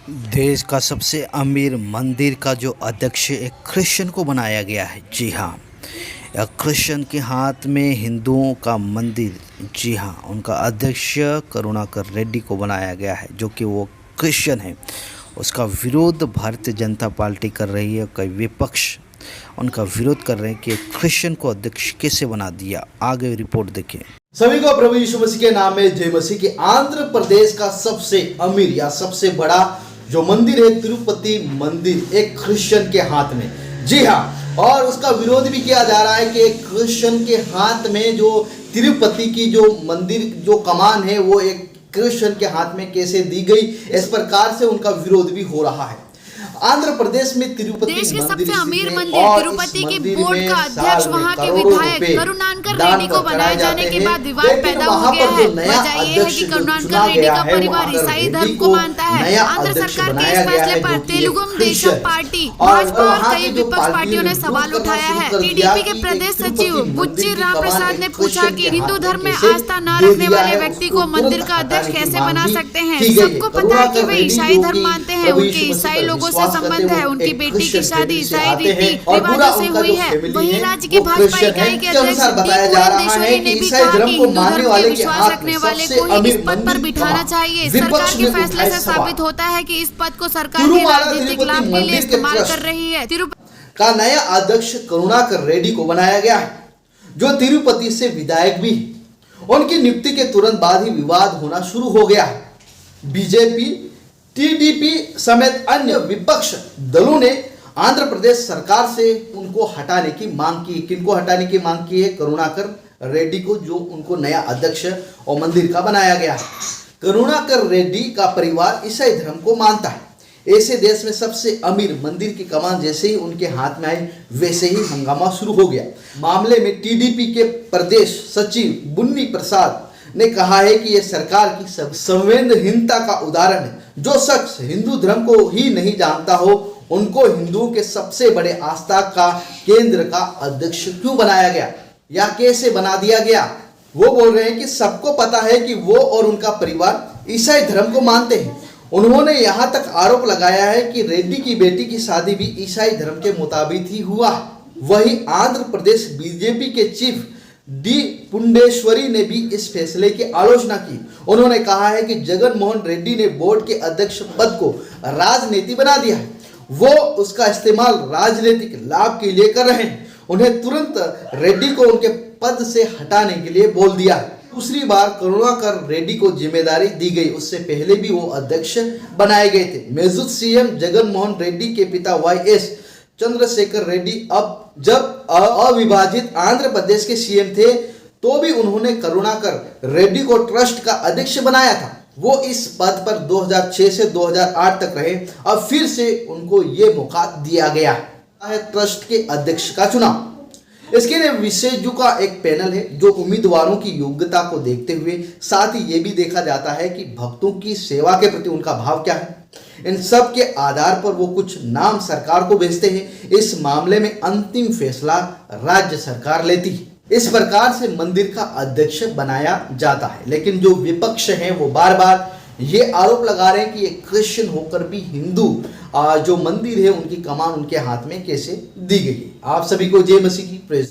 देश का सबसे अमीर मंदिर का जो अध्यक्ष एक क्रिश्चियन को बनाया गया है। जी हाँ, एक क्रिश्चियन के हाथ में हिंदुओं का मंदिर। जी हाँ, उनका अध्यक्ष करुणाकर रेड्डी को बनाया गया है, जो कि वो क्रिश्चियन है। उसका विरोध भारतीय जनता पार्टी कर रही है। कई विपक्ष उनका विरोध कर रहे हैं कि एक क्रिश्चियन को अध्यक्ष कैसे बना दिया। आगे रिपोर्ट देखें। सभी को प्रभु यीशु मसीह के नाम में जय मसीह की। आंध्र प्रदेश का सबसे अमीर या सबसे बड़ा जो मंदिर है तिरुपति मंदिर एक क्रिश्चियन के हाथ में। जी हाँ, और उसका विरोध भी किया जा रहा है कि एक क्रिश्चियन के हाथ में जो तिरुपति की जो मंदिर जो कमान है वो एक क्रिश्चियन के हाथ में कैसे दी गई। इस प्रकार से उनका विरोध भी हो रहा है। आंध्र प्रदेश में तिरुपति देश के सबसे अमीर मंदिर तिरुपति के बोर्ड का अध्यक्ष वहां के विधायक करुणाकर रेड्डी को बनाए जाने के बाद विवाद पैदा हो गया है। वजह यह है कि करुणाकर रेड्डी का परिवार ईसाई धर्म को मानता है। आंध्र सरकार के इस फैसले पर तेलुगु देशम पार्टी, भाजपा और कई विपक्ष पार्टियों ने सवाल उठाया है। टीडीपी के प्रदेश सचिव बुच्ची राम प्रसाद ने पूछा कि हिंदू धर्म में आस्था न रखने वाले व्यक्ति को मंदिर का अध्यक्ष कैसे बना सकते हैं। सबको पता है कि वे ईसाई धर्म मानते हैं, उनके ईसाई लोगों से संबंध है, उनकी बेटी की शादी ईसाई रीति रिवाजों से हुई है। वहीं राज्य की भाजपा इकाई के अध्यक्ष देशोरी ने भी कहा कि हिंदू धर्म में विश्वास रखने वाले को ही इस पद पर बिठाना चाहिए। सरकार के फैसले से साबित होता है कि इस पद को सरकार के राजनीतिक लाभ के लिए इस्तेमाल कर रही है। तिरुपति का नया अध्यक्ष करुणाकर रेड्डी को बनाया गया है, जो तिरुपति से विधायक भी। उनकी नियुक्ति के तुरंत बाद ही विवाद होना शुरू हो गया है। बीजेपी, टीडीपी समेत अन्य विपक्ष दलों ने आंध्र प्रदेश सरकार से उनको हटाने की मांग की। किनको हटाने की मांग की है? करुणाकर रेड्डी को, जो उनको नया अध्यक्ष और मंदिर का बनाया गया है। करुणाकर रेड्डी का परिवार ईसाई धर्म को मानता है। ऐसे देश में सबसे अमीर मंदिर की कमान जैसे ही उनके हाथ में आई, वैसे ही हंगामा शुरू हो गया। मामले में टीडीपी के प्रदेश सचिव बुन्नी प्रसाद ने कहा है कि यह सरकार की संवेदनहीनता का उदाहरण है। जो शख्स हिंदू धर्म को ही नहीं जानता हो, उनको हिंदुओं के सबसे बड़े आस्था का केंद्र का अध्यक्ष क्यों बनाया गया या कैसे बना दिया गया। वो बोल रहे हैं कि सबको पता है कि वो और उनका परिवार ईसाई धर्म को मानते हैं। उन्होंने यहाँ तक आरोप लगाया है कि रेड्डी की बेटी की शादी भी ईसाई धर्म के मुताबिक ही हुआ। वहीं आंध्र प्रदेश बीजेपी के चीफ डी पुंडेश्वरी ने भी इस फैसले की आलोचना की। उन्होंने कहा है कि जगन मोहन रेड्डी ने बोर्ड के अध्यक्ष पद को राजनीति बना दिया है। वो उसका इस्तेमाल राजनीतिक लाभ के लिए कर रहे हैं। उन्हें तुरंत रेड्डी को उनके पद से हटाने के लिए बोल दिया। दूसरी बार करुणाकर रेड्डी को जिम्मेदारी दी गई, उससे पहले भी वो अध्यक्ष बनाए गए थे। मौजूदा सीएम जगन मोहन रेड्डी के पिता वाईएस चंद्रशेखर रेड्डी जब अविभाजित आंध्र प्रदेश के सीएम थे, तो भी उन्होंने करुणाकर रेड्डी को ट्रस्ट का अध्यक्ष बनाया था। वो इस पद पर 2006 से 2008 तक रहे। अब फिर से उनको ये मौका दिया गया है ट्रस्ट के अध्यक्ष का चुनाव। इसके लिए विशेषज्ञों का एक पैनल है, जो उम्मीदवारों की योग्यता को देखते हुए साथ ही ये भी देखा जाता है कि भक्तों की सेवा के प्रति उनका भाव क्या है। इन सब के आधार पर वो कुछ नाम सरकार को भेजते हैं। इस मामले में अंतिम फैसला राज्य सरकार लेती है। इस प्रकार से मंदिर का अध्यक्ष बनाया जाता है। लेकिन जो विपक्ष हैं वो बार बार ये आरोप लगा रहे हैं कि ये क्रिश्चियन होकर भी हिंदू जो मंदिर है उनकी कमान उनके हाथ में कैसे दी गई। आप सभी को जय मसीह की प्रेज।